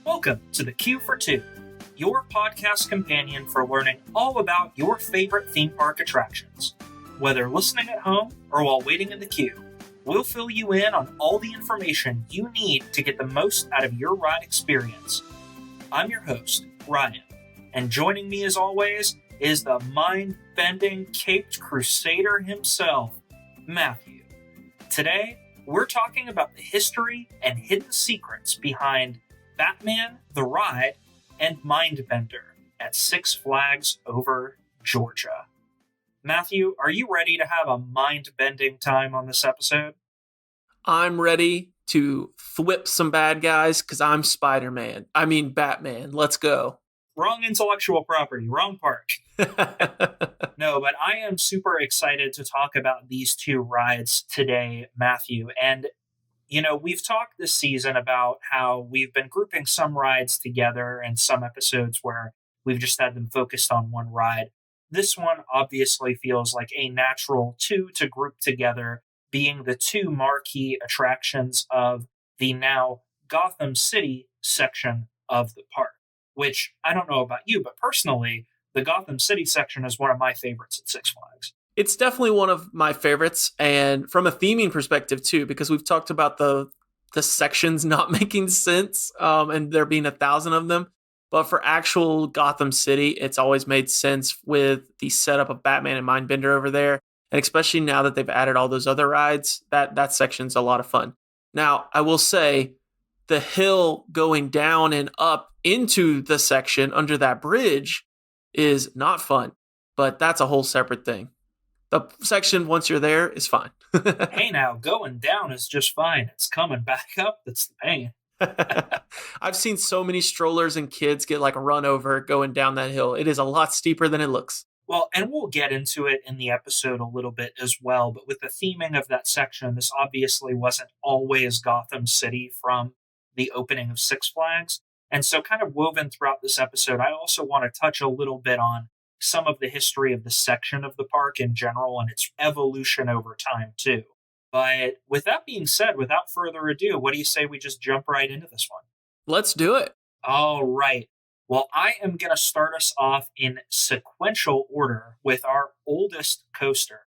Welcome to the Q for Two, your podcast companion for learning all about your favorite theme park attractions. Whether listening at home or while waiting in the queue, we'll fill you in on all the information you need to get the most out of your ride experience. I'm your host, Ryan, and joining me as always is the mind-bending caped crusader himself, Matthew. Today, we're talking about the history and hidden secrets behind Batman, the Ride, and Mindbender at Six Flags Over Georgia. Matthew, are you ready to have a mind-bending time on this episode? I'm ready to thwip some bad guys because I'm Batman. Let's go. Wrong intellectual property, wrong park. No, but I am super excited to talk about these two rides today, Matthew. And we've talked this season about how we've been grouping some rides together and some episodes where we've just had them focused on one ride. This one obviously feels like a natural two to group together, being the two marquee attractions of the now Gotham City section of the park, which I don't know about you, but personally, the Gotham City section is one of my favorites at Six Flags. It's definitely one of my favorites, and from a theming perspective too, because we've talked about the sections not making sense, and there being 1,000 of them. But for actual Gotham City, it's always made sense with the setup of Batman and Mindbender over there, and especially now that they've added all those other rides, that section's a lot of fun. Now, I will say, the hill going down and up into the section under that bridge is not fun, but that's a whole separate thing. The section, once you're there, is fine. Hey now, going down is just fine. It's coming back up that's the pain. I've seen so many strollers and kids get run over going down that hill. It is a lot steeper than it looks. Well, and we'll get into it in the episode a little bit as well, but with the theming of that section, this obviously wasn't always Gotham City from the opening of Six Flags. And so kind of woven throughout this episode, I also want to touch a little bit on some of the history of the section of the park in general and its evolution over time too. But with that being said, without further ado, what do you say we just jump right into this one? Let's do it. All right. Well, I am going to start us off in sequential order with our oldest coaster,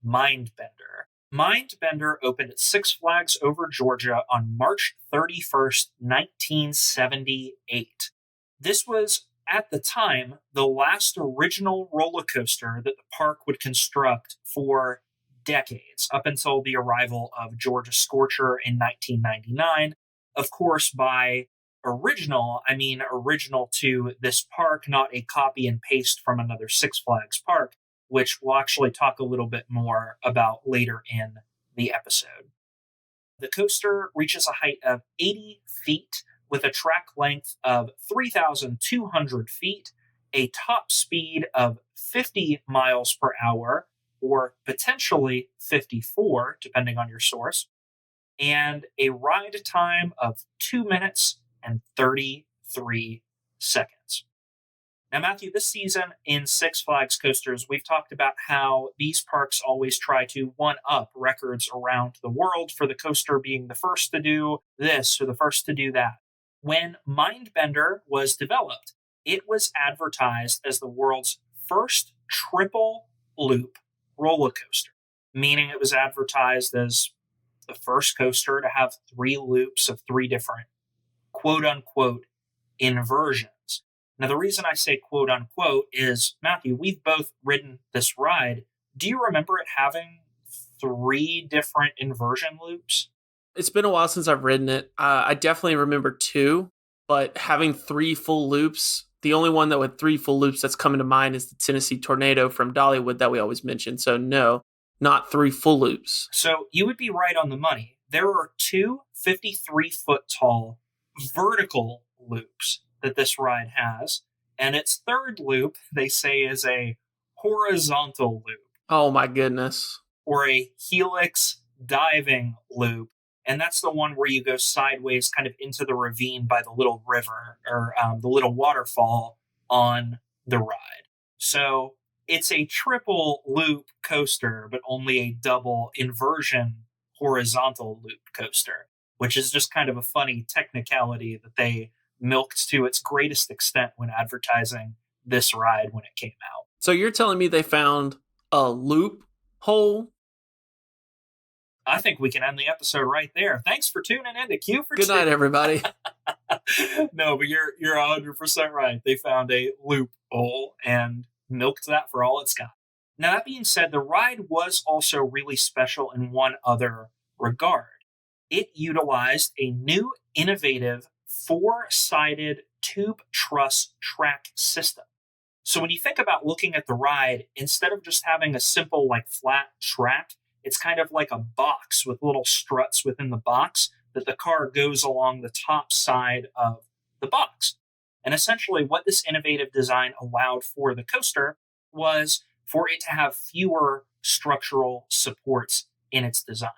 Mindbender. Mindbender opened at Six Flags Over Georgia on March 31st, 1978. This was, at the time, the last original roller coaster that the park would construct for decades, up until the arrival of Georgia Scorcher in 1999. Of course, by original, I mean original to this park, not a copy and paste from another Six Flags park, which we'll actually talk a little bit more about later in the episode. The coaster reaches a height of 80 feet with a track length of 3,200 feet, a top speed of 50 miles per hour, or potentially 54, depending on your source, and a ride time of 2 minutes and 33 seconds. Now, Matthew, this season in Six Flags coasters, we've talked about how these parks always try to one-up records around the world for the coaster being the first to do this or the first to do that. When Mindbender was developed, it was advertised as the world's first triple loop roller coaster, meaning it was advertised as the first coaster to have 3 loops of 3 different quote-unquote inversions. Now, the reason I say quote-unquote is, Matthew, we've both ridden this ride. Do you remember it having 3 different inversion loops? It's been a while since I've ridden it. I definitely remember 2, but having 3 full loops, the only one that with 3 full loops that's coming to mind is the Tennessee Tornado from Dollywood that we always mention. So no, not 3 full loops. So you would be right on the money. There are 2 53-foot tall vertical loops that this ride has, and its third loop, they say, is a horizontal loop. Oh my goodness. Or a helix diving loop. And that's the one where you go sideways kind of into the ravine by the little river or the little waterfall on the ride. So it's a triple loop coaster, but only a double inversion horizontal loop coaster, which is just kind of a funny technicality that they milked to its greatest extent when advertising this ride when it came out. So you're telling me they found a loop hole? I think we can end the episode right there. Thanks for tuning in to Q for Good night, everybody. No, but you're 100% right. They found a loophole and milked that for all it's got. Now, that being said, the ride was also really special in one other regard. It utilized a new, innovative, four-sided tube truss track system. So when you think about looking at the ride, instead of just having a simple, flat track, it's kind of like a box with little struts within the box that the car goes along the top side of the box. And essentially what this innovative design allowed for the coaster was for it to have fewer structural supports in its design.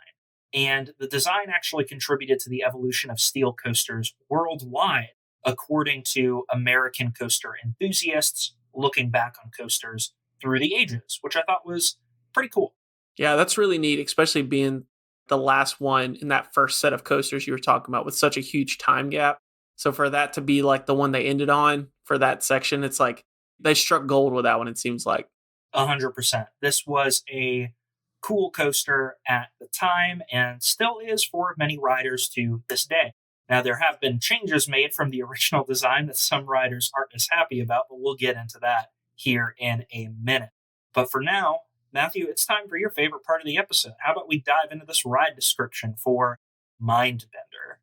And the design actually contributed to the evolution of steel coasters worldwide, according to American coaster enthusiasts looking back on coasters through the ages, which I thought was pretty cool. Yeah, that's really neat, especially being the last one in that first set of coasters you were talking about with such a huge time gap. So for that to be the one they ended on for that section, it's like they struck gold with that one, it seems like. 100%. This was a cool coaster at the time and still is for many riders to this day. Now, there have been changes made from the original design that some riders aren't as happy about, but we'll get into that here in a minute. But for now, Matthew, it's time for your favorite part of the episode. How about we dive into this ride description for Mindbender?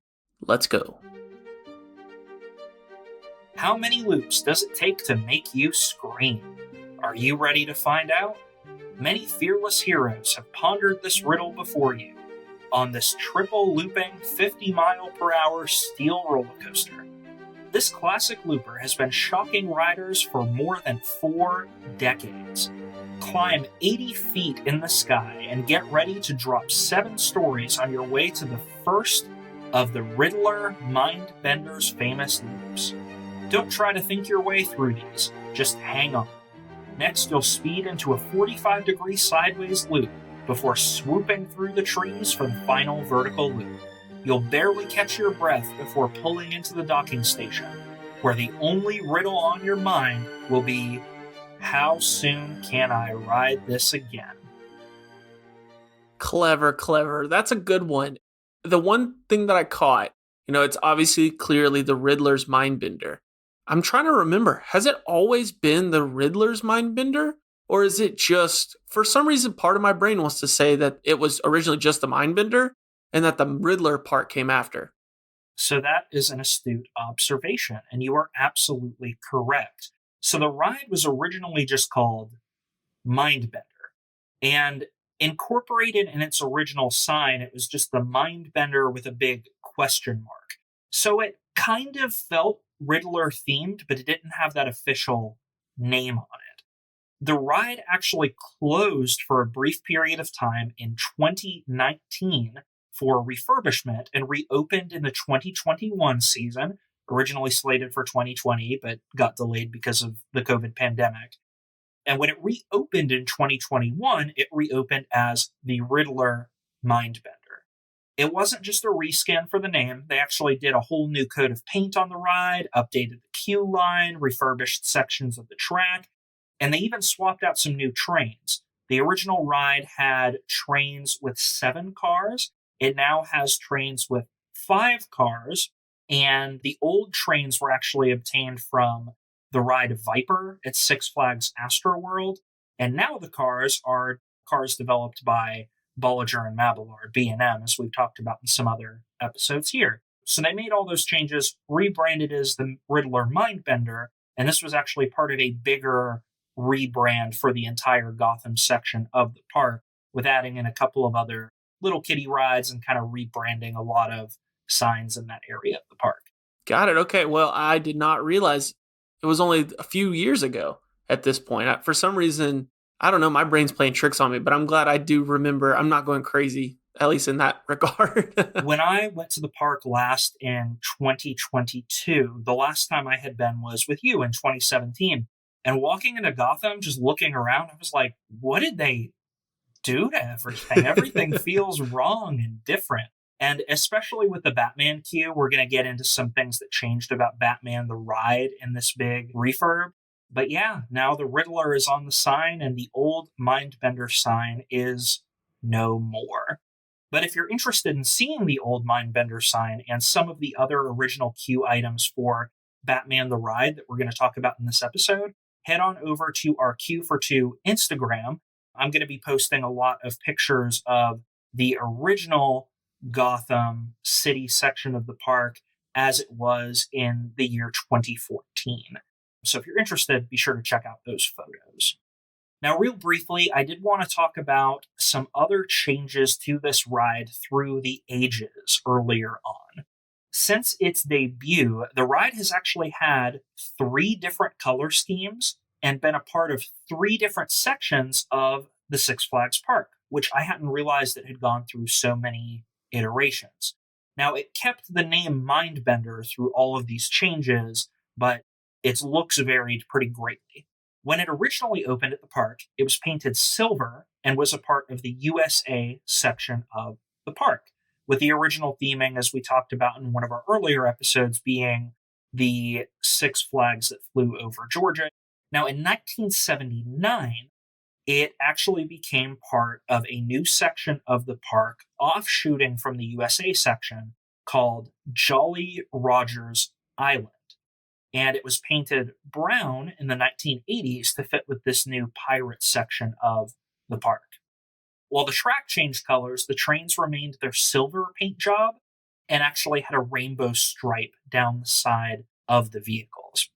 Let's go. How many loops does it take to make you scream? Are you ready to find out? Many fearless heroes have pondered this riddle before you on this triple looping 50-mile-per-hour steel roller coaster. This classic looper has been shocking riders for more than 4 decades. Climb 80 feet in the sky and get ready to drop 7 stories on your way to the first of the Riddler Mindbender's famous loops. Don't try to think your way through these, just hang on. Next, you'll speed into a 45-degree sideways loop before swooping through the trees for the final vertical loop. You'll barely catch your breath before pulling into the docking station, where the only riddle on your mind will be, how soon can I ride this again? Clever. That's a good one. The one thing that I caught, it's obviously clearly the Riddler's Mindbender. I'm trying to remember, has it always been the Riddler's Mindbender? Or is it just, for some reason, part of my brain wants to say that it was originally just the Mindbender and that the Riddler part came after? So that is an astute observation, and you are absolutely correct. So the ride was originally just called Mindbender, and incorporated in its original sign, it was just the Mindbender with a big question mark. So it kind of felt Riddler themed, but it didn't have that official name on it. The ride actually closed for a brief period of time in 2019 for refurbishment and reopened in the 2021 season, originally slated for 2020, but got delayed because of the COVID pandemic. And when it reopened in 2021, it reopened as the Riddler Mindbender. It wasn't just a reskin for the name. They actually did a whole new coat of paint on the ride, updated the queue line, refurbished sections of the track, and they even swapped out some new trains. The original ride had trains with 7 cars. It now has trains with 5 cars, and the old trains were actually obtained from the ride Viper at Six Flags Astroworld, and now the cars are cars developed by Bolliger and Mabillard, B&M, as we've talked about in some other episodes here. So they made all those changes, rebranded as the Riddler Mindbender, and this was actually part of a bigger rebrand for the entire Gotham section of the park, with adding in a couple of other little kiddie rides and kind of rebranding a lot of signs in that area of the park. Got it. Okay. Well, I did not realize it was only a few years ago at this point. For some reason, I don't know, my brain's playing tricks on me, but I'm glad I do remember. I'm not going crazy, at least in that regard. When I went to the park last in 2022, the last time I had been was with you in 2017. And walking into Gotham, just looking around, I was like, what did they do to everything? Everything feels wrong and different. And especially with the Batman queue, we're going to get into some things that changed about Batman the Ride in this big refurb. But yeah, now the Riddler is on the sign and the old Mindbender sign is no more. But if you're interested in seeing the old Mindbender sign and some of the other original queue items for Batman the Ride that we're going to talk about in this episode, head on over to our Q for Two Instagram. I'm going to be posting a lot of pictures of the original Gotham City section of the park as it was in the year 2014. So if you're interested, be sure to check out those photos. Now, real briefly, I did want to talk about some other changes to this ride through the ages earlier on. Since its debut, the ride has actually had 3 different color schemes and been a part of 3 different sections of the Six Flags Park, which I hadn't realized it had gone through so many iterations. Now, it kept the name Mindbender through all of these changes, but its looks varied pretty greatly. When it originally opened at the park, it was painted silver and was a part of the USA section of the park, with the original theming, as we talked about in one of our earlier episodes, being the 6 flags that flew over Georgia. Now, in 1979, it actually became part of a new section of the park offshooting from the USA section called Jolly Rogers Island. And it was painted brown in the 1980s to fit with this new pirate section of the park. While the track changed colors, the trains remained their silver paint job and actually had a rainbow stripe down the side of the vehicles.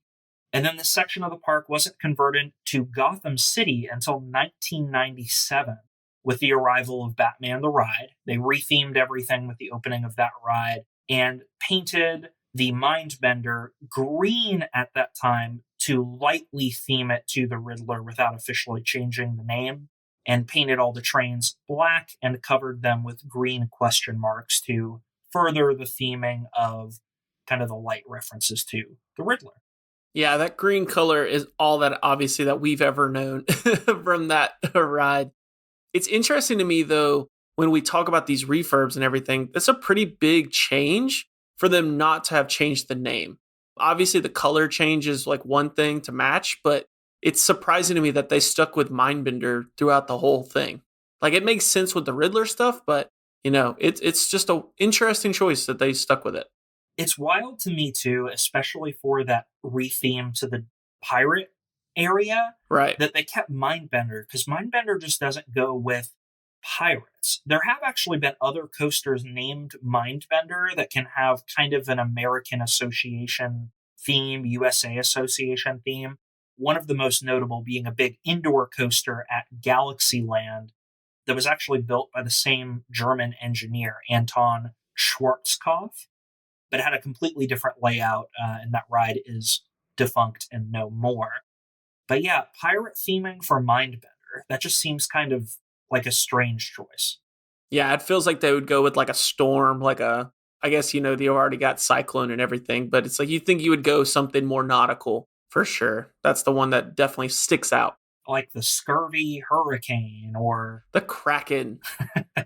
And then this section of the park wasn't converted to Gotham City until 1997 with the arrival of Batman the Ride. They rethemed everything with the opening of that ride and painted the Mindbender green at that time to lightly theme it to the Riddler without officially changing the name, and painted all the trains black and covered them with green question marks to further the theming of kind of the light references to the Riddler. Yeah, that green color is all that obviously that we've ever known from that ride. It's interesting to me though, when we talk about these refurbs and everything, that's a pretty big change for them not to have changed the name. Obviously the color change is like one thing to match, but it's surprising to me that they stuck with Mindbender throughout the whole thing. Like it makes sense with the Riddler stuff, but it's just a interesting choice that they stuck with it. It's wild to me too, especially for that retheme to the pirate area, Right. that they kept Mindbender, because Mindbender just doesn't go with pirates. There have actually been other coasters named Mindbender that can have kind of an American Association theme, USA Association theme. One of the most notable being a big indoor coaster at Galaxyland that was actually built by the same German engineer, Anton Schwarzkopf, but it had a completely different layout, and that ride is defunct and no more. But yeah, pirate theming for Mindbender, that just seems kind of like a strange choice. Yeah, it feels like they would go with like a storm, I guess, they already got Cyclone and everything, but it's like you think you would go something more nautical for sure. That's the one that definitely sticks out. Like the Scurvy Hurricane or The Kraken.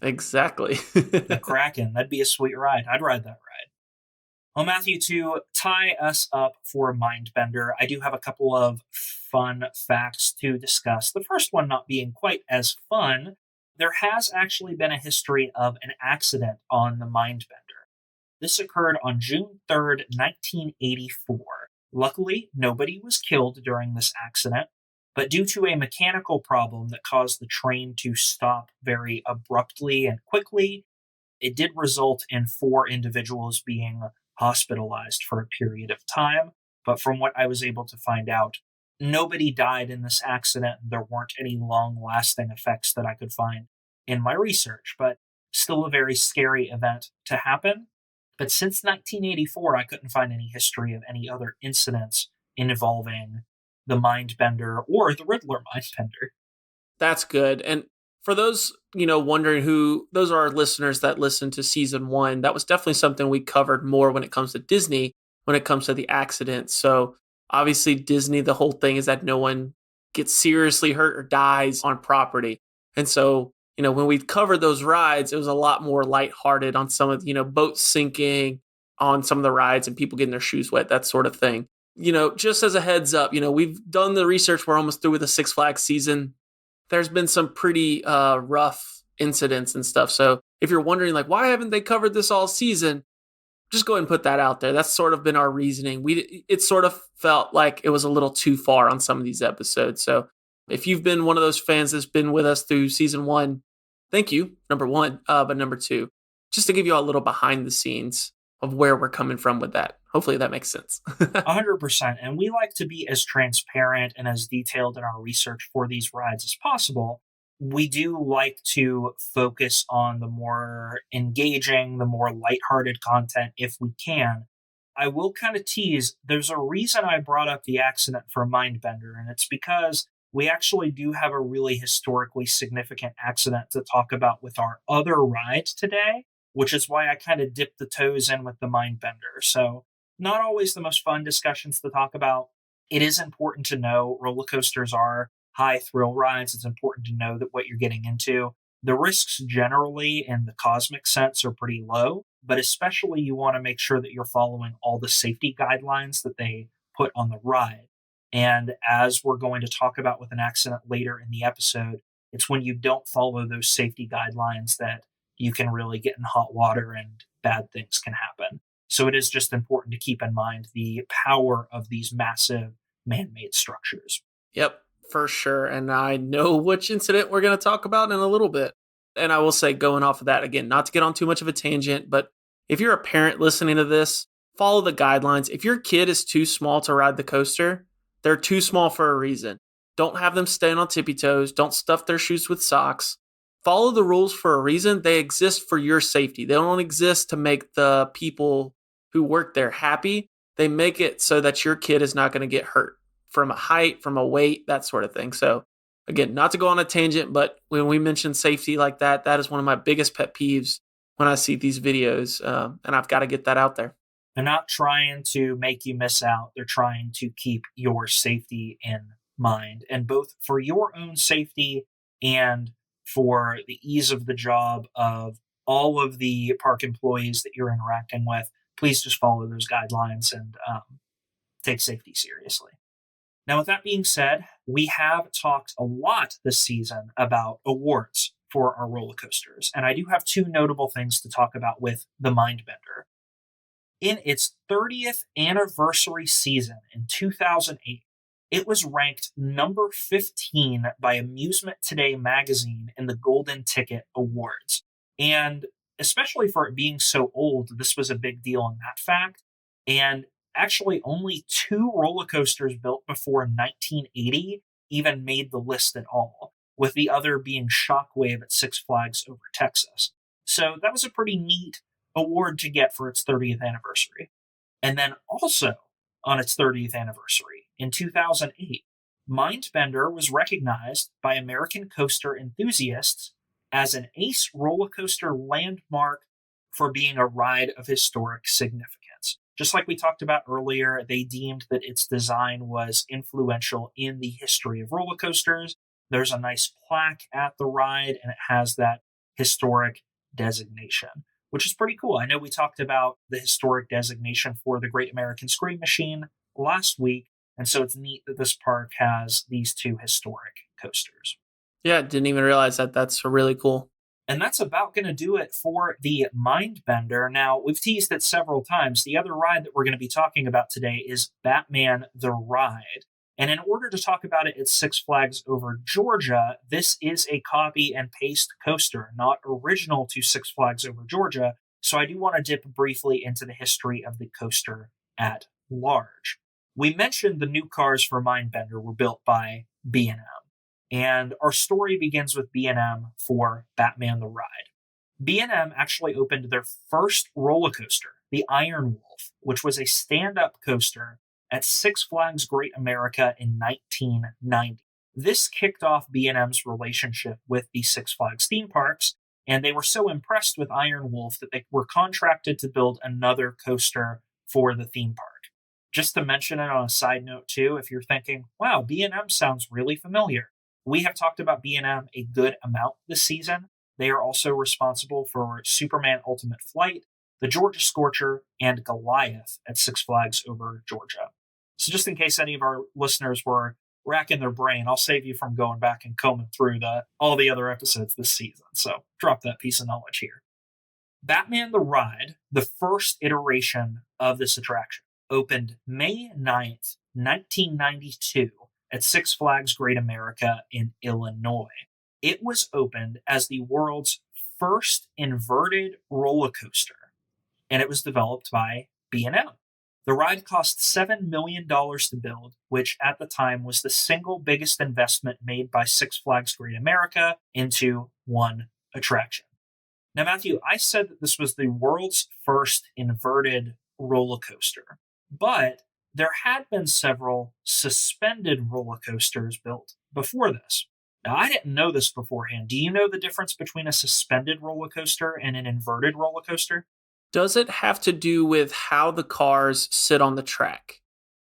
Exactly. the Kraken. That'd be a sweet ride. I'd ride that ride. Well, Matthew, to tie us up for Mindbender, I do have a couple of fun facts to discuss. The first one not being quite as fun. There has actually been a history of an accident on the Mindbender. This occurred on June 3rd, 1984. Luckily, nobody was killed during this accident, but due to a mechanical problem that caused the train to stop very abruptly and quickly, it did result in 4 individuals being hospitalized for a period of time. But from what I was able to find out, nobody died in this accident. There weren't any long-lasting effects that I could find in my research, but still a very scary event to happen. But since 1984, I couldn't find any history of any other incidents involving the Mindbender or the Riddler Mindbender. That's good. And for those, wondering those are our listeners that listened to season 1, that was definitely something we covered more when it comes to Disney, when it comes to the accident. So obviously Disney, the whole thing is that no one gets seriously hurt or dies on property. And so When we covered those rides, it was a lot more lighthearted on some of, boats sinking on some of the rides and people getting their shoes wet, that sort of thing. Just as a heads up, we've done the research. We're almost through with the Six Flags season. There's been some pretty rough incidents and stuff. So if you're wondering, like, why haven't they covered this all season? Just go ahead and put that out there. That's sort of been our reasoning. It sort of felt like it was a little too far on some of these episodes. So if you've been one of those fans that's been with us through season 1, thank you, number 1. But number 2, just to give you all a little behind the scenes of where we're coming from with that. Hopefully that makes sense. 100%. And we like to be as transparent and as detailed in our research for these rides as possible. We do like to focus on the more engaging, the more lighthearted content if we can. I will kind of tease, there's a reason I brought up the accident for Mindbender, and it's because we actually do have a really historically significant accident to talk about with our other ride today, which is why I kind of dipped the toes in with the Mindbender. So, not always the most fun discussions to talk about. It is important to know roller coasters are high thrill rides. It's important to know that what you're getting into. The risks generally in the cosmic sense are pretty low, but especially you want to make sure that you're following all the safety guidelines that they put on the ride. And as we're going to talk about with an accident later in the episode, it's when you don't follow those safety guidelines that you can really get in hot water and bad things can happen. So it is just important to keep in mind the power of these massive man-made structures. Yep, for sure. And I know which incident we're going to talk about in a little bit. And I will say, going off of that, again, not to get on too much of a tangent, but if you're a parent listening to this, follow the guidelines. If your kid is too small to ride the coaster, they're too small for a reason. Don't have them stand on tippy toes. Don't stuff their shoes with socks. Follow the rules for a reason. They exist for your safety. They don't exist to make the people who work there happy. They make it so that your kid is not going to get hurt from a height, from a weight, that sort of thing. So again, not to go on a tangent, but when we mention safety like that, that is one of my biggest pet peeves when I see these videos. And I've got to get that out there. They're not trying to make you miss out. They're trying to keep your safety in mind. And both for your own safety and for the ease of the job of all of the park employees that you're interacting with, please just follow those guidelines and take safety seriously. Now, with that being said, we have talked a lot this season about awards for our roller coasters. And I do have 2 notable things to talk about with the Mindbender. In its 30th anniversary season in 2008, it was ranked number 15 by Amusement Today magazine in the Golden Ticket Awards. And especially for it being so old, this was a big deal in that fact. And actually, only 2 roller coasters built before 1980 even made the list at all, with the other being Shockwave at Six Flags Over Texas. So that was a pretty neat award to get for its 30th anniversary. And then also on its 30th anniversary in 2008, Mindbender was recognized by American coaster enthusiasts as an ace roller coaster landmark for being a ride of historic significance. Just like we talked about earlier, they deemed that its design was influential in the history of roller coasters. There's a nice plaque at the ride, and it has that historic designation, which is pretty cool. I know we talked about the historic designation for the Great American Scream Machine last week, and so it's neat that this park has these 2 historic coasters. Yeah, didn't even realize that. That's really cool. And that's about going to do it for the Mindbender. Now, we've teased it several times. The other ride that we're going to be talking about today is Batman the Ride. And in order to talk about it at Six Flags Over Georgia, this is a copy and paste coaster, not original to Six Flags Over Georgia. So I do want to dip briefly into the history of the coaster at large. We mentioned the new cars for Mindbender were built by B&M. And our story begins with B&M for Batman the Ride. B&M actually opened their first roller coaster, the Iron Wolf, which was a stand-up coaster at Six Flags Great America in 1990. This kicked off B&M's relationship with the Six Flags theme parks, and they were so impressed with Iron Wolf that they were contracted to build another coaster for the theme park. Just to mention it on a side note too, if you're thinking, wow, B&M sounds really familiar, We have talked about B&M a good amount this season. They are also responsible for Superman Ultimate Flight, the Georgia Scorcher, and Goliath at Six Flags Over Georgia. So just in case any of our listeners were racking their brain, I'll save you from going back and combing through all the other episodes this season. So drop that piece of knowledge here. Batman the Ride, the first iteration of this attraction, opened May 9th, 1992 at Six Flags Great America in Illinois. It was opened as the world's first inverted roller coaster, and it was developed by B&M. The ride cost $7 million to build, which at the time was the single biggest investment made by Six Flags Great America into one attraction. Now, Matthew, I said that this was the world's first inverted roller coaster, but there had been several suspended roller coasters built before this. Now, I didn't know this beforehand. Do you know the difference between a suspended roller coaster and an inverted roller coaster? Does it have to do with how the cars sit on the track?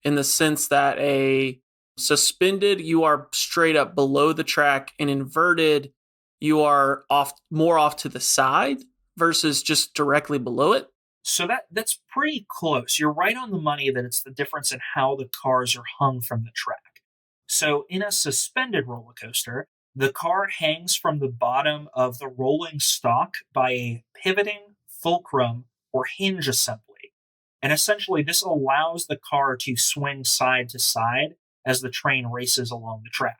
In the sense that a suspended, you are straight up below the track, and inverted, you are more off to the side versus just directly below it? So that's pretty close. You're right on the money that it's the difference in how the cars are hung from the track. So in a suspended roller coaster, the car hangs from the bottom of the rolling stock by a pivoting fulcrum or hinge assembly. And essentially, this allows the car to swing side to side as the train races along the track.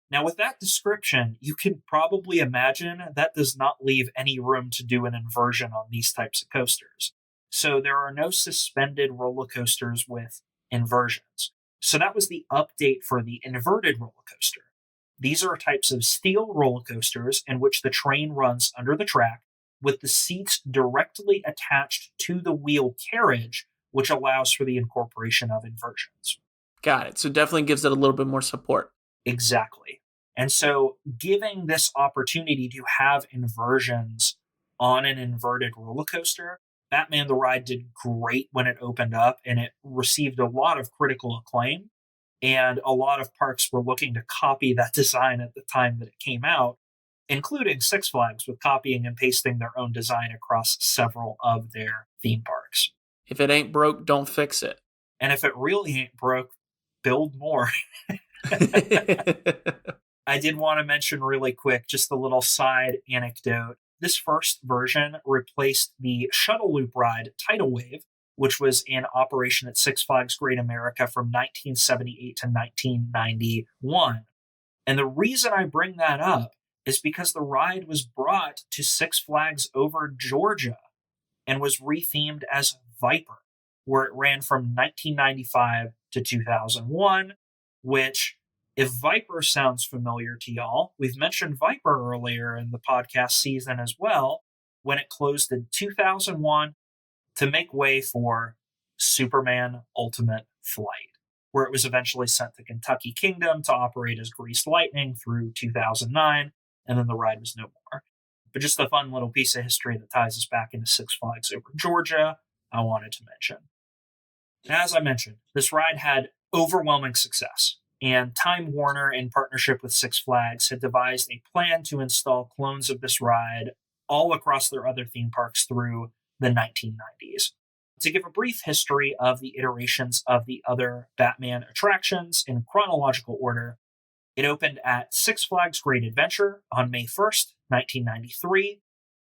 Now, with that description, you can probably imagine that does not leave any room to do an inversion on these types of coasters. So there are no suspended roller coasters with inversions. So that was the update for the inverted roller coaster. These are types of steel roller coasters in which the train runs under the track with the seats directly attached to the wheel carriage, which allows for the incorporation of inversions. Got it. So definitely gives it a little bit more support. Exactly. And so giving this opportunity to have inversions on an inverted roller coaster, Batman the Ride did great when it opened up, and it received a lot of critical acclaim. And a lot of parks were looking to copy that design at the time that it came out, including Six Flags, with copying and pasting their own design across several of their theme parks. If it ain't broke, don't fix it. And if it really ain't broke, build more. I did want to mention really quick, just a little side anecdote. This first version replaced the shuttle loop ride Tidal Wave, which was in operation at Six Flags Great America from 1978 to 1991. And the reason I bring that up is because the ride was brought to Six Flags Over Georgia and was rethemed as Viper, where it ran from 1995 to 2001, which, if Viper sounds familiar to y'all, we've mentioned Viper earlier in the podcast season as well, when it closed in 2001 to make way for Superman Ultimate Flight, where it was eventually sent to Kentucky Kingdom to operate as Greased Lightning through 2009, and then the ride was no more. But just a fun little piece of history that ties us back into Six Flags Over Georgia, I wanted to mention. And as I mentioned, this ride had overwhelming success, and Time Warner, in partnership with Six Flags, had devised a plan to install clones of this ride all across their other theme parks through the 1990s. To give a brief history of the iterations of the other Batman attractions in chronological order, it opened at Six Flags Great Adventure on May 1st, 1993.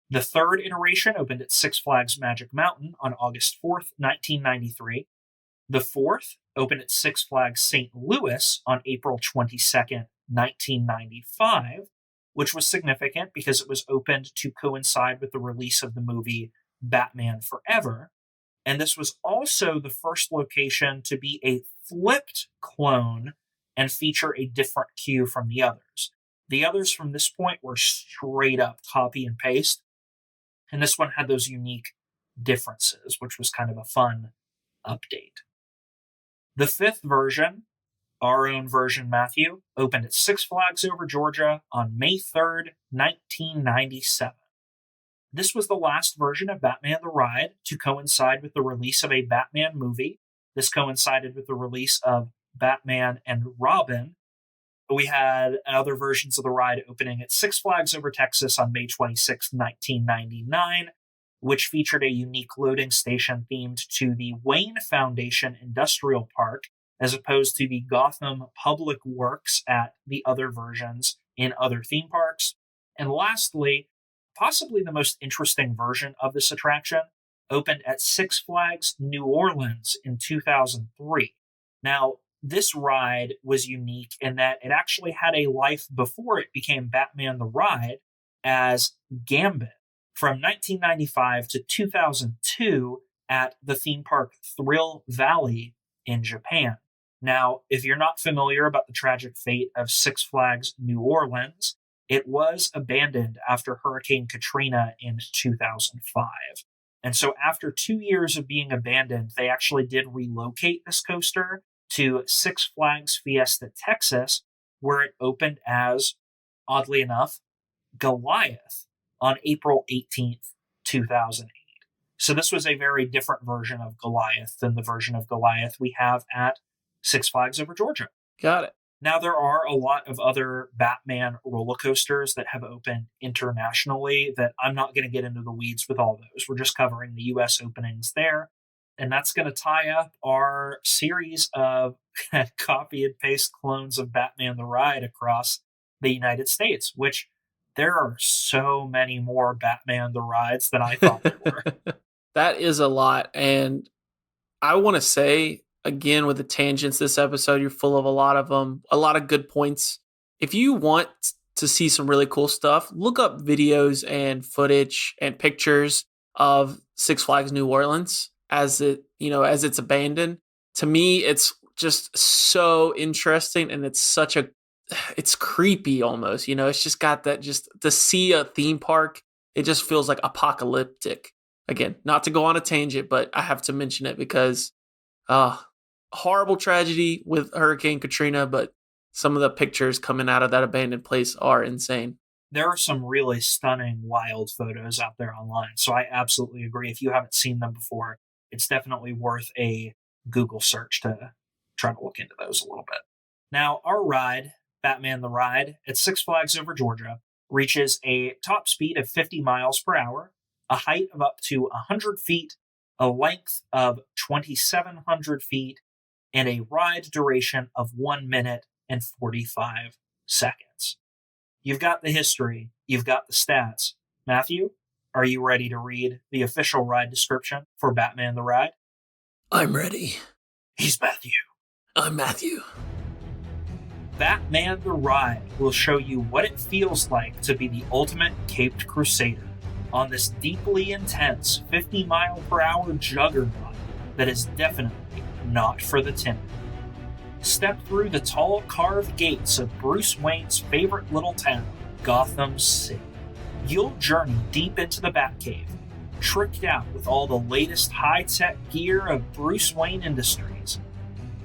The third iteration opened at Six Flags Magic Mountain on August 4th, 1993. The fourth opened at Six Flags St. Louis on April 22nd, 1995, which was significant because it was opened to coincide with the release of the movie Batman Forever. And this was also the first location to be a flipped clone and feature a different queue from the others. The others from this point were straight up copy and paste, and this one had those unique differences, which was kind of a fun update. The fifth version, our own version, Matthew, opened at Six Flags Over Georgia on May 3rd, 1997. This was the last version of Batman the Ride to coincide with the release of a Batman movie. This coincided with the release of Batman and Robin, We had other versions of the ride opening at Six Flags Over Texas on May 26, 1999, which featured a unique loading station themed to the Wayne Foundation Industrial Park, as opposed to the Gotham Public Works at the other versions in other theme parks. And lastly, possibly the most interesting version of this attraction opened at Six Flags New Orleans in 2003. Now, this ride was unique in that it actually had a life before it became Batman the Ride as Gambit from 1995 to 2002 at the theme park Thrill Valley in Japan. Now, if you're not familiar about the tragic fate of Six Flags New Orleans, it was abandoned after Hurricane Katrina in 2005. And so after 2 years of being abandoned, they actually did relocate this coaster to Six Flags Fiesta Texas, where it opened as, oddly enough, Goliath on April 18th, 2008. So this was a very different version of Goliath than the version of Goliath we have at Six Flags Over Georgia. Got it. Now, there are a lot of other Batman roller coasters that have opened internationally that I'm not going to get into the weeds with all those. We're just covering the US openings there. And that's going to tie up our series of copy and paste clones of Batman the Ride across the United States, which there are so many more Batman the Rides than I thought there were. That is a lot. And I want to say, again, with the tangents this episode, you're full of a lot of them, a lot of good points. If you want to see some really cool stuff, look up videos and footage and pictures of Six Flags New Orleans as it's abandoned. To me, it's just so interesting, and it's creepy almost. It's just got that, just to see a theme park, it just feels like apocalyptic. Again, not to go on a tangent, but I have to mention it because horrible tragedy with Hurricane Katrina, but some of the pictures coming out of that abandoned place are insane. There are some really stunning, wild photos out there online. So I absolutely agree. If you haven't seen them before, it's definitely worth a Google search to try to look into those a little bit. Now, our ride, Batman the Ride, at Six Flags Over Georgia, reaches a top speed of 50 miles per hour, a height of up to 100 feet, a length of 2,700 feet, and a ride duration of 1 minute and 45 seconds. You've got the history, you've got the stats. Matthew, are you ready to read the official ride description for Batman the Ride? I'm ready. He's Matthew. I'm Matthew. Batman the Ride will show you what it feels like to be the ultimate caped crusader on this deeply intense 50-mile-per-hour juggernaut that is definitely not for the timid. Step through the tall carved gates of Bruce Wayne's favorite little town, Gotham City. You'll journey deep into the Batcave, tricked out with all the latest high-tech gear of Bruce Wayne Industries.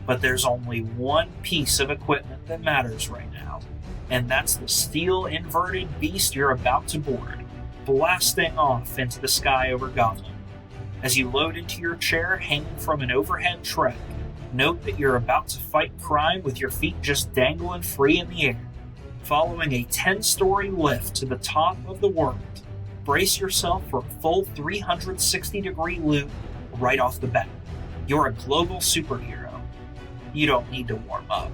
But there's only one piece of equipment that matters right now, and that's the steel-inverted beast you're about to board, blasting off into the sky over Gotham. As you load into your chair hanging from an overhead truck, note that you're about to fight crime with your feet just dangling free in the air. Following a 10-story lift to the top of the world, brace yourself for a full 360-degree loop right off the bat. You're a global superhero. You don't need to warm up.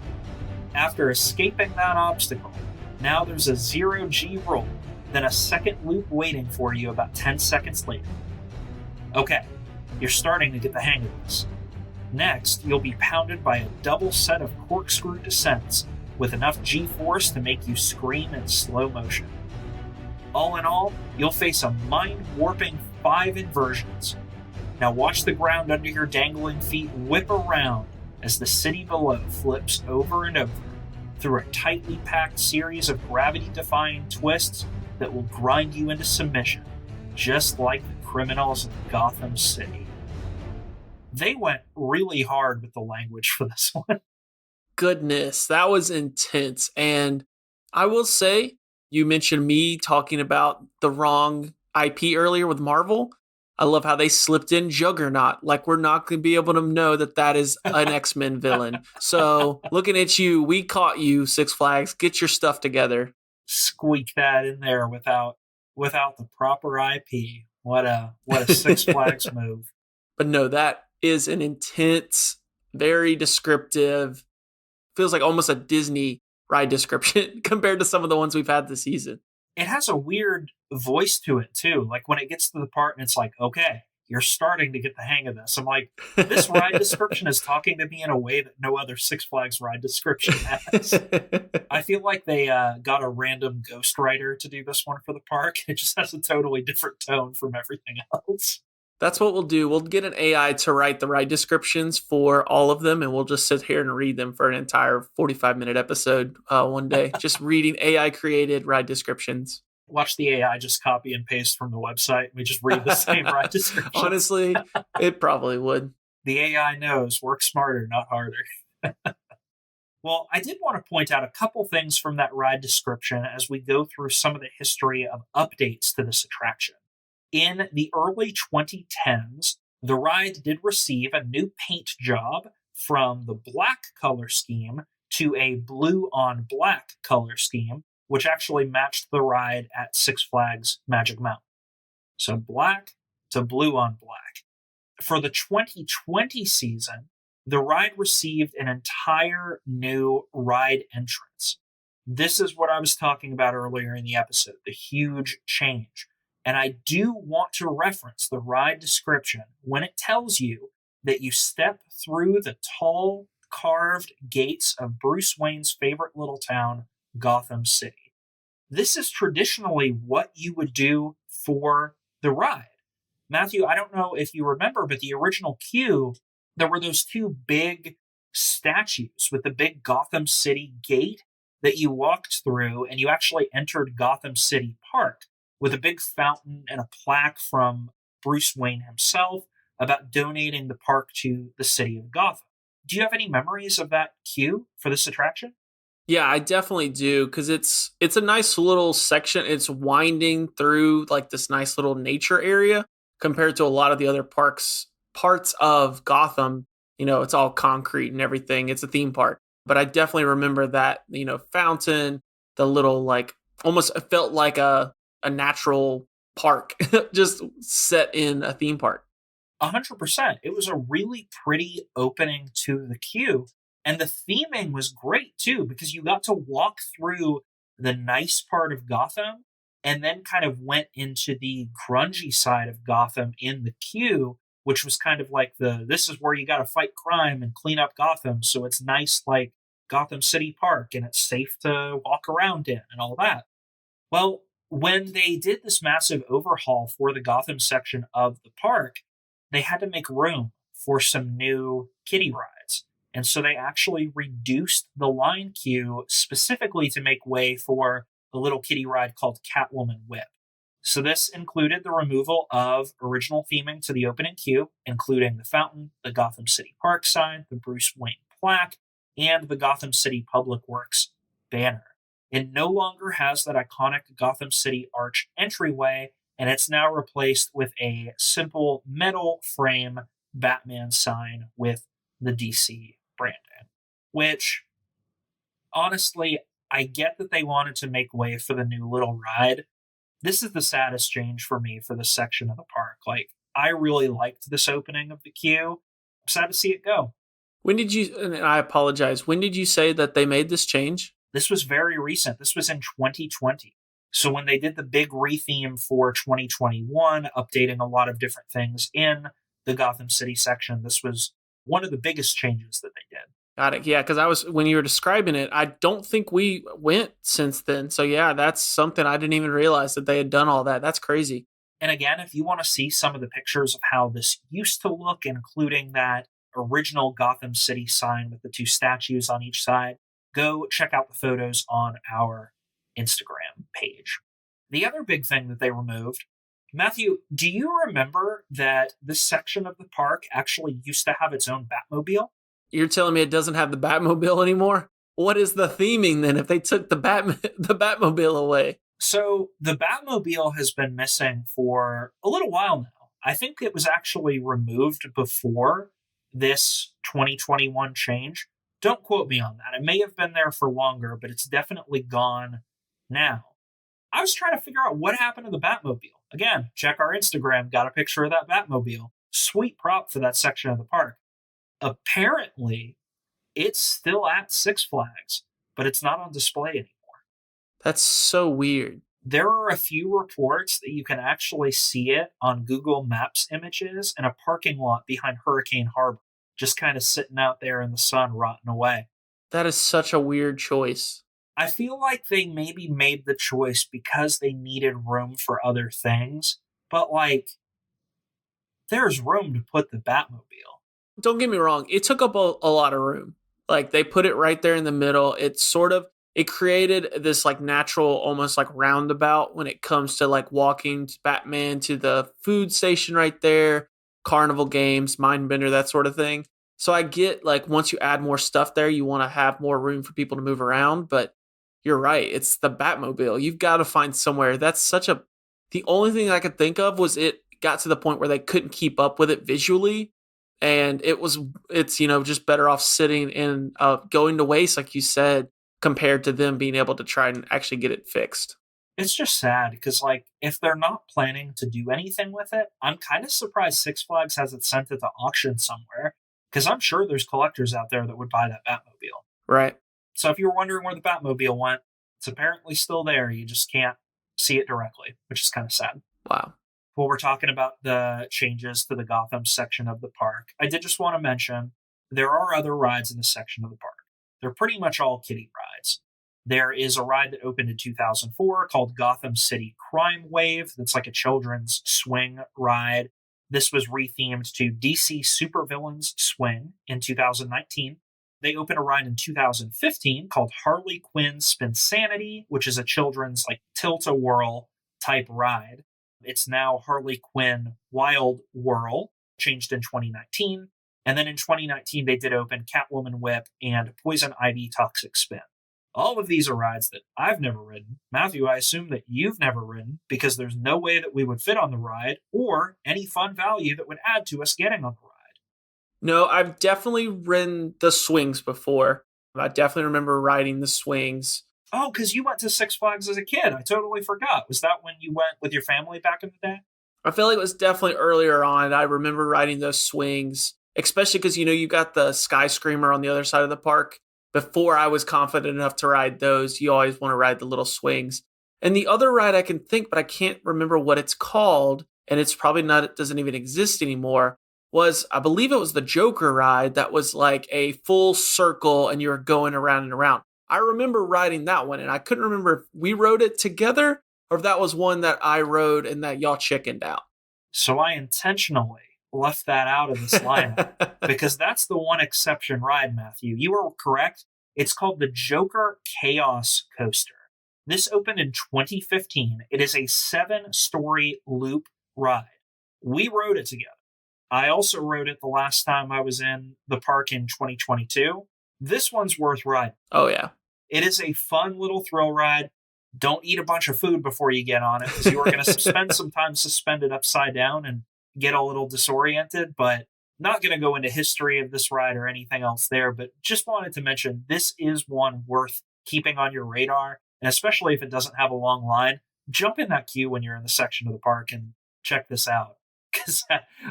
After escaping that obstacle, now there's a 0G roll, then a second loop waiting for you about 10 seconds later. Okay, you're starting to get the hang of this. Next, you'll be pounded by a double set of corkscrew descents with enough G-force to make you scream in slow motion. All in all, you'll face a mind-warping 5 inversions. Now watch the ground under your dangling feet whip around as the city below flips over and over through a tightly packed series of gravity-defying twists that will grind you into submission, just like the criminals of Gotham City. They went really hard with the language for this one. Goodness, that was intense. And I will say, you mentioned me talking about the wrong IP earlier with Marvel. I love how they slipped in Juggernaut. Like, we're not going to be able to know that that is an X-Men villain. So, looking at you, we caught you, Six Flags. Get your stuff together. Squeak that in there without the proper IP. What a Six Flags move. But no, that is an intense, very descriptive, feels like almost a Disney ride description compared to some of the ones we've had this season. It has a weird voice to it too. Like when it gets to the part and it's like, okay, you're starting to get the hang of this. I'm like, this ride description is talking to me in a way that no other Six Flags ride description has. I feel like they got a random ghostwriter to do this one for the park. It just has a totally different tone from everything else. That's what we'll do. We'll get an AI to write the ride descriptions for all of them, and we'll just sit here and read them for an entire 45-minute episode one day, just reading AI created ride descriptions. Watch the AI just copy and paste from the website. We just read the same ride descriptions. Honestly, it probably would. The AI knows, work smarter, not harder. Well, I did want to point out a couple things from that ride description as we go through some of the history of updates to this attraction. In the early 2010s, the ride did receive a new paint job from the black color scheme to a blue on black color scheme, which actually matched the ride at Six Flags Magic Mountain. So black to blue on black. For the 2020 season, the ride received an entire new ride entrance. This is what I was talking about earlier in the episode, the huge change. And I do want to reference the ride description when it tells you that you step through the tall, carved gates of Bruce Wayne's favorite little town, Gotham City. This is traditionally what you would do for the ride. Matthew, I don't know if you remember, but the original queue, there were those two big statues with the big Gotham City gate that you walked through, and you actually entered Gotham City Park with a big fountain and a plaque from Bruce Wayne himself about donating the park to the city of Gotham. Do you have any memories of that queue for this attraction? Yeah, I definitely do, because it's a nice little section. It's winding through like this nice little nature area compared to a lot of the other parts of Gotham. You know, it's all concrete and everything. It's a theme park. But I definitely remember that, fountain, the little like almost felt like a natural park just set in a theme park. 100%. It was a really pretty opening to the queue. And the theming was great too, because you got to walk through the nice part of Gotham and then kind of went into the grungy side of Gotham in the queue, which was kind of like this is where you got to fight crime and clean up Gotham. So it's nice like Gotham City Park and it's safe to walk around in and all that. Well, when they did this massive overhaul for the Gotham section of the park, they had to make room for some new kiddie rides. And so they actually reduced the line queue specifically to make way for a little kiddie ride called Catwoman Whip. So this included the removal of original theming to the opening queue, including the fountain, the Gotham City Park sign, the Bruce Wayne plaque, and the Gotham City Public Works banner. It no longer has that iconic Gotham City arch entryway, and it's now replaced with a simple metal frame Batman sign with the DC branding. Which, honestly, I get that they wanted to make way for the new little ride. This is the saddest change for me for this section of the park. Like, I really liked this opening of the queue. I'm sad to see it go. When did you, and I apologize, when did you say that they made this change? This was very recent. This was in 2020. So when they did the big retheme for 2021, updating a lot of different things in the Gotham City section, this was one of the biggest changes that they did. Got it. Yeah, because when you were describing it, I don't think we went since then. So yeah, that's something I didn't even realize that they had done all that. That's crazy. And again, if you want to see some of the pictures of how this used to look, including that original Gotham City sign with the two statues on each side, go check out the photos on our Instagram page. The other big thing that they removed, Matthew, do you remember that this section of the park actually used to have its own Batmobile? You're telling me it doesn't have the Batmobile anymore? What is the theming then if they took the Batmobile away? So the Batmobile has been missing for a little while now. I think it was actually removed before this 2021 change. Don't quote me on that. It may have been there for longer, but it's definitely gone now. I was trying to figure out what happened to the Batmobile. Again, check our Instagram, got a picture of that Batmobile. Sweet prop for that section of the park. Apparently, it's still at Six Flags, but it's not on display anymore. That's so weird. There are a few reports that you can actually see it on Google Maps images in a parking lot behind Hurricane Harbor, just kind of sitting out there in the sun, rotting away. That is such a weird choice. I feel like they maybe made the choice because they needed room for other things, but like, there's room to put the Batmobile. Don't get me wrong, it took up a lot of room. Like they put it right there in the middle. It created this like natural, almost like roundabout when it comes to like walking to Batman to the food station right there, carnival games, Mindbender, that sort of thing. So I get like once you add more stuff there, you want to have more room for people to move around. But you're right, it's the Batmobile. You've got to find somewhere. The only thing I could think of was it got to the point where they couldn't keep up with it visually. And it's, just better off sitting and going to waste, like you said, compared to them being able to try and actually get it fixed. It's just sad because, like, if they're not planning to do anything with it, I'm kind of surprised Six Flags hasn't sent it to auction somewhere because I'm sure there's collectors out there that would buy that Batmobile. Right. So if you were wondering where the Batmobile went, it's apparently still there. You just can't see it directly, which is kind of sad. Wow. While we're talking about the changes to the Gotham section of the park, I did just want to mention there are other rides in this section of the park. They're pretty much all kiddie rides. There is a ride that opened in 2004 called Gotham City Crime Wave. That's like a children's swing ride. This was rethemed to DC Supervillains Swing in 2019. They opened a ride in 2015 called Harley Quinn Spinsanity, which is a children's like tilt-a-whirl type ride. It's now Harley Quinn Wild Whirl, changed in 2019. And then in 2019, they did open Catwoman Whip and Poison Ivy Toxic Spin. All of these are rides that I've never ridden. Matthew, I assume that you've never ridden because there's no way that we would fit on the ride or any fun value that would add to us getting on the ride. No, I've definitely ridden the swings before. I definitely remember riding the swings. Oh, because you went to Six Flags as a kid. I totally forgot. Was that when you went with your family back in the day? I feel like it was definitely earlier on. I remember riding those swings, especially because, you got the Sky Screamer on the other side of the park. Before I was confident enough to ride those, you always want to ride the little swings. And the other ride I can think, but I can't remember what it's called, and it's probably not, it doesn't even exist anymore, was, I believe it was the Joker ride that was like a full circle and you were going around and around. I remember riding that one, and I couldn't remember if we rode it together or if that was one that I rode and that y'all chickened out. So I intentionally left that out of this lineup because that's the one exception ride, Matthew. You are correct. It's called the Joker Chaos Coaster. This opened in 2015. It is a 7-story loop ride. We rode it together. I also rode it the last time I was in the park in 2022. This one's worth riding. Oh, yeah. It is a fun little thrill ride. Don't eat a bunch of food before you get on it because you are going to spend some time suspended upside down and get a little disoriented, but not going to go into history of this ride or anything else there, but just wanted to mention this is one worth keeping on your radar, and especially if it doesn't have a long line, jump in that queue when you're in the section of the park and check this out. Because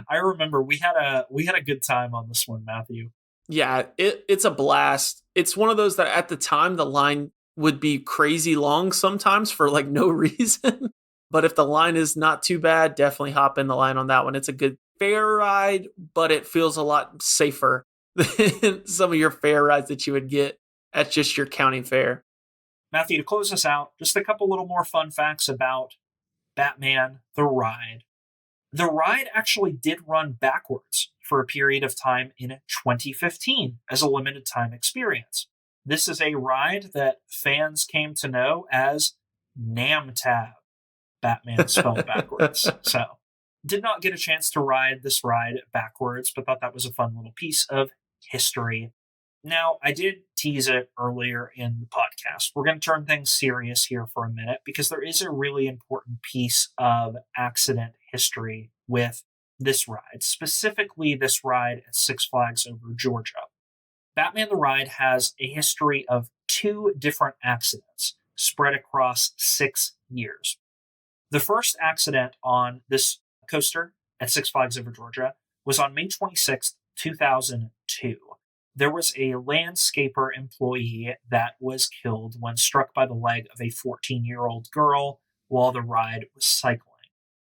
I remember we had a good time on this one, Matthew. Yeah, it's a blast. It's one of those that at the time the line would be crazy long sometimes for like no reason. But if the line is not too bad, definitely hop in the line on that one. It's a good fair ride, but it feels a lot safer than some of your fair rides that you would get at just your county fair. Matthew, to close us out, just a couple little more fun facts about Batman the Ride. The ride actually did run backwards for a period of time in 2015 as a limited time experience. This is a ride that fans came to know as Namtab. Batman spelled backwards. So, did not get a chance to ride this ride backwards, but thought that was a fun little piece of history. Now, I did tease it earlier in the podcast. We're going to turn things serious here for a minute because there is a really important piece of accident history with this ride, specifically this ride at Six Flags Over Georgia. Batman the Ride has a history of two different accidents spread across 6 years. The first accident on this coaster at Six Flags Over Georgia was on May 26th, 2002. There was a landscaper employee that was killed when struck by the leg of a 14-year-old girl while the ride was cycling.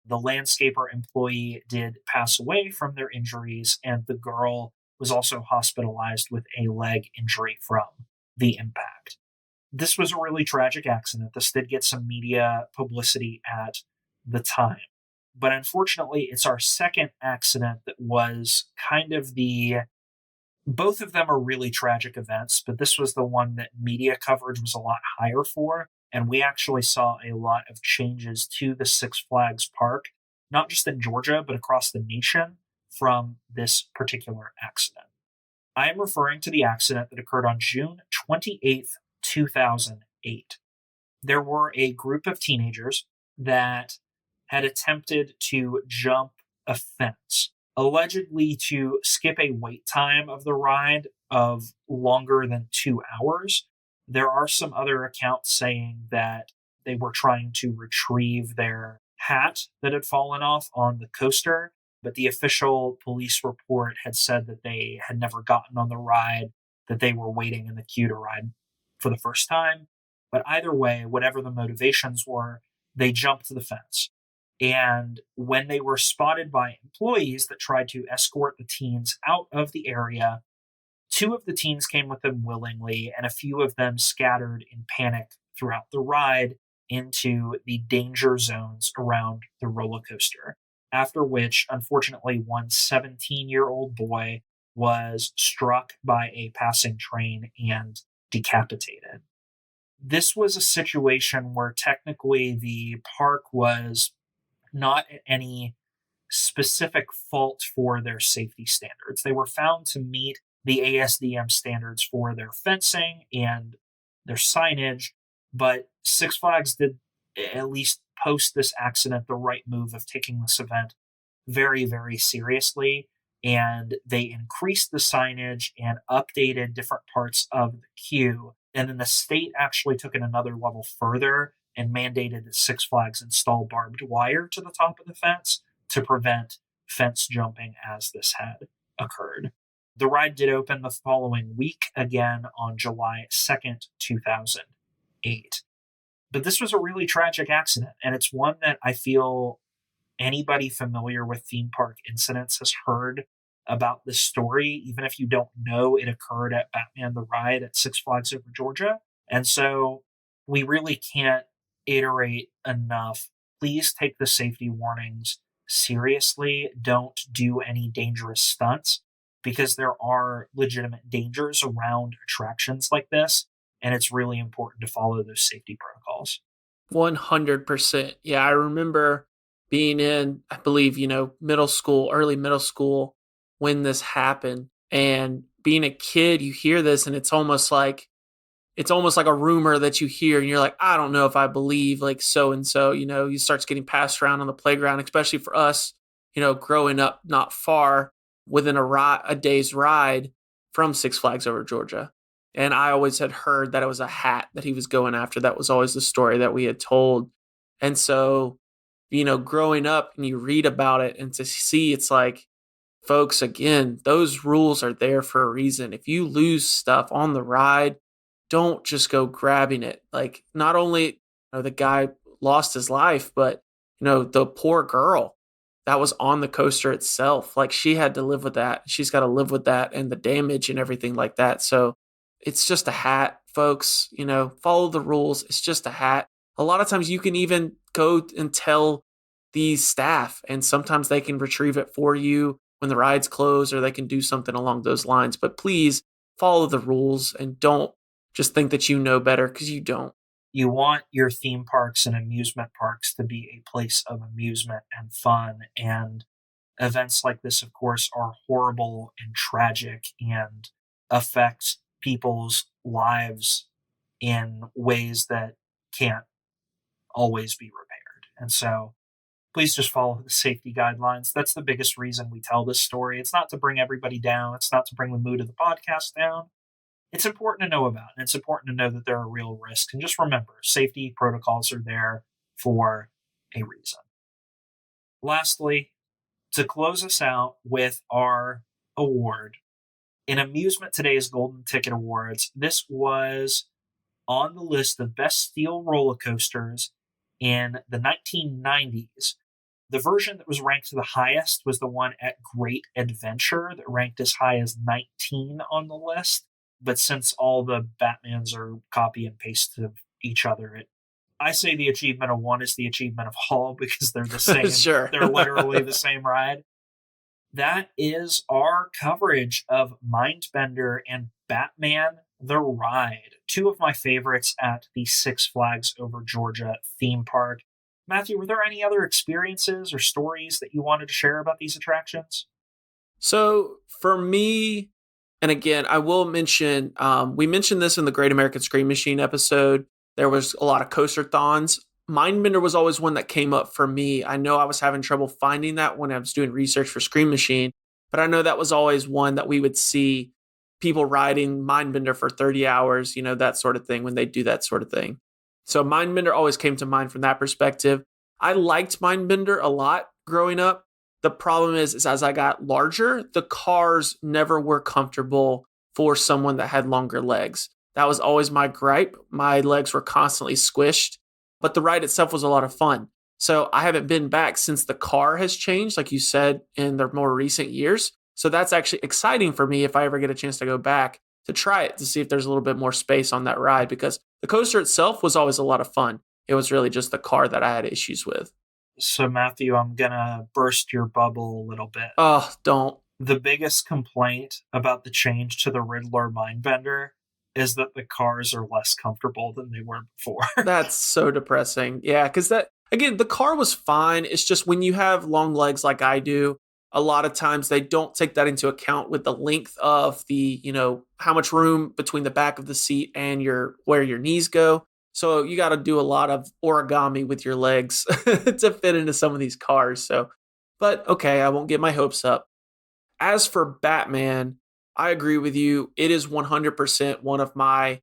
The landscaper employee did pass away from their injuries, and the girl was also hospitalized with a leg injury from the impact. This was a really tragic accident. This did get some media publicity at the time. But unfortunately, it's our second accident that was kind of the. Both of them are really tragic events, but this was the one that media coverage was a lot higher for. And we actually saw a lot of changes to the Six Flags park, not just in Georgia, but across the nation from this particular accident. I am referring to the accident that occurred on June 28th, 2008. There were a group of teenagers that had attempted to jump a fence, allegedly to skip a wait time of the ride of longer than 2 hours. There are some other accounts saying that they were trying to retrieve their hat that had fallen off on the coaster, but the official police report had said that they had never gotten on the ride, that they were waiting in the queue to ride for the first time. But either way, whatever the motivations were, they jumped the fence. And when they were spotted by employees that tried to escort the teens out of the area, two of the teens came with them willingly, and a few of them scattered in panic throughout the ride into the danger zones around the roller coaster. After which, unfortunately, one 17-year-old boy was struck by a passing train and decapitated. This was a situation where technically the park was not at any specific fault for their safety standards. They were found to meet the ASDM standards for their fencing and their signage, but Six Flags did, at least post this accident, the right move of taking this event very, very seriously. And they increased the signage and updated different parts of the queue. And then the state actually took it another level further and mandated that Six Flags install barbed wire to the top of the fence to prevent fence jumping as this had occurred. The ride did open the following week, again on July 2nd, 2008. But this was a really tragic accident, and it's one that I feel anybody familiar with theme park incidents has heard about this story, even if you don't know it occurred at Batman the Ride at Six Flags Over Georgia. And so we really can't iterate enough. Please take the safety warnings seriously. Don't do any dangerous stunts because there are legitimate dangers around attractions like this. And it's really important to follow those safety protocols. 100%. Yeah, I remember being in, I believe, middle school, early middle school when this happened. And being a kid, you hear this and it's almost like a rumor that you hear and you're like, I don't know if I believe like so and so, you starts getting passed around on the playground, especially for us, growing up not far within a day's ride from Six Flags Over Georgia. And I always had heard that it was a hat that he was going after. That was always the story that we had told. And so, growing up and you read about it and to see it's like, folks, again, those rules are there for a reason. If you lose stuff on the ride, don't just go grabbing it. Like, not only the guy lost his life, but the poor girl that was on the coaster itself, like she had to live with that. She's got to live with that and the damage and everything like that. So it's just a hat, folks. Follow the rules. It's just a hat. A lot of times you can even go and tell the staff, and sometimes they can retrieve it for you when the ride's closed, or they can do something along those lines. But please follow the rules and don't just think that you know better, because you don't. You want your theme parks and amusement parks to be a place of amusement and fun. And events like this, of course, are horrible and tragic and affect people's lives in ways that can't always be repaired. And so please just follow the safety guidelines. That's the biggest reason we tell this story. It's not to bring everybody down. It's not to bring the mood of the podcast down. It's important to know about, and it's important to know that there are real risks. And just remember, safety protocols are there for a reason. Lastly, to close us out with our award, in Amusement Today's Golden Ticket Awards, this was on the list of best steel roller coasters in the 1990s. The version that was ranked the highest was the one at Great Adventure that ranked as high as 19 on the list. But since all the Batmans are copy and paste of each other, I say the achievement of one is the achievement of all because they're the same. Sure. They're literally the same ride. That is our coverage of Mindbender and Batman the Ride, two of my favorites at the Six Flags Over Georgia theme park. Matthew, were there any other experiences or stories that you wanted to share about these attractions? So for me, and again, I will mention, we mentioned this in the Great American Scream Machine episode. There was a lot of coaster thons. Mindbender was always one that came up for me. I know I was having trouble finding that when I was doing research for Scream Machine, but I know that was always one that we would see people riding Mindbender for 30 hours, that sort of thing when they do that sort of thing. So Mindbender always came to mind from that perspective. I liked Mindbender a lot growing up. The problem is as I got larger, the cars never were comfortable for someone that had longer legs. That was always my gripe. My legs were constantly squished, but the ride itself was a lot of fun. So I haven't been back since the car has changed, like you said, in the more recent years. So that's actually exciting for me if I ever get a chance to go back to try it to see if there's a little bit more space on that ride, because the coaster itself was always a lot of fun. It was really just the car that I had issues with. So, Matthew, I'm going to burst your bubble a little bit. Oh, don't. The biggest complaint about the change to the Riddler Mindbender is that the cars are less comfortable than they were before. That's so depressing. Yeah, because again, the car was fine. It's just when you have long legs like I do, a lot of times they don't take that into account with the length of the, how much room between the back of the seat and where your knees go. So you got to do a lot of origami with your legs to fit into some of these cars. So, but okay, I won't get my hopes up. As for Batman, I agree with you. It is 100% one of my,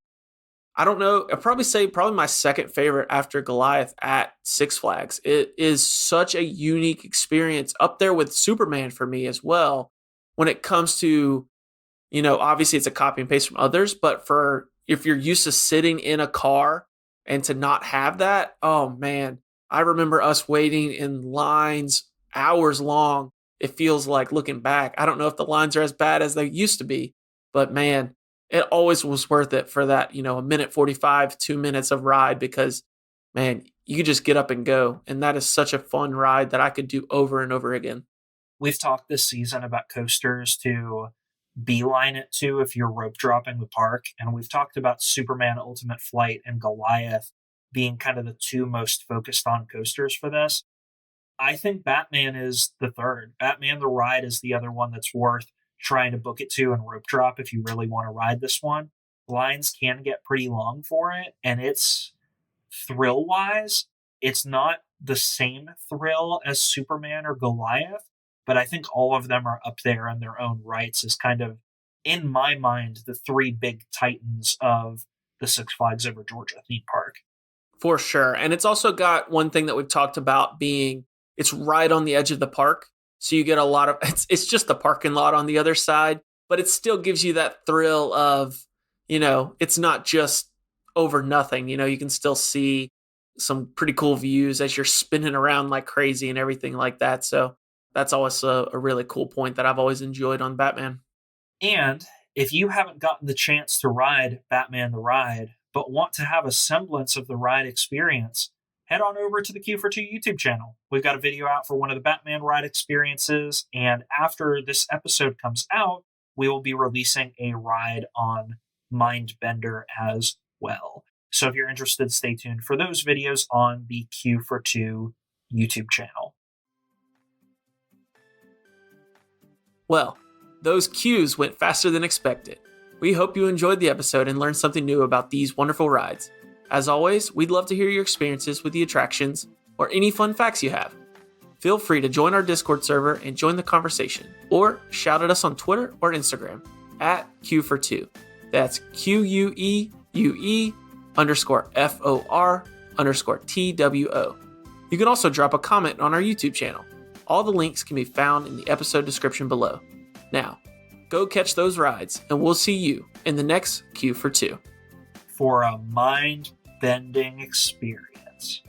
I don't know, I'd probably say my second favorite after Goliath at Six Flags. It is such a unique experience, up there with Superman for me as well. When it comes to, obviously it's a copy and paste from others, but if you're used to sitting in a car and to not have that, oh man, I remember us waiting in lines hours long. It feels like, looking back, I don't know if the lines are as bad as they used to be, but man, it always was worth it for that, a minute 45, 2 minutes of ride, because man, you could just get up and go. And that is such a fun ride that I could do over and over again. We've talked this season about coasters to beeline it to if you're rope dropping the park. And we've talked about Superman Ultimate Flight and Goliath being kind of the two most focused on coasters for this. I think Batman is the third. Batman the Ride is the other one that's worth trying to book it to and rope drop if you really want to ride this one. Lines can get pretty long for it, and it's thrill-wise, it's not the same thrill as Superman or Goliath, but I think all of them are up there in their own rights as kind of, in my mind, the three big titans of the Six Flags Over Georgia theme park. For sure. And it's also got one thing that we've talked about being, it's right on the edge of the park. So you get a lot of, it's just the parking lot on the other side, but it still gives you that thrill of, it's not just over nothing. You can still see some pretty cool views as you're spinning around like crazy and everything like that. So that's always a really cool point that I've always enjoyed on Batman. And if you haven't gotten the chance to ride Batman the Ride, but want to have a semblance of the ride experience, head on over to the Q42 YouTube channel. We've got a video out for one of the Batman ride experiences, and after this episode comes out, we will be releasing a ride on Mindbender as well. So if you're interested, stay tuned for those videos on the Q42 YouTube channel. Well, those cues went faster than expected. We hope you enjoyed the episode and learned something new about these wonderful rides. As always, we'd love to hear your experiences with the attractions or any fun facts you have. Feel free to join our Discord server and join the conversation, or shout at us on Twitter or Instagram at Q4two. That's QUEUE_FOR_TWO. You can also drop a comment on our YouTube channel. All the links can be found in the episode description below. Now, go catch those rides, and we'll see you in the next Q4two. For a mind-bending experience.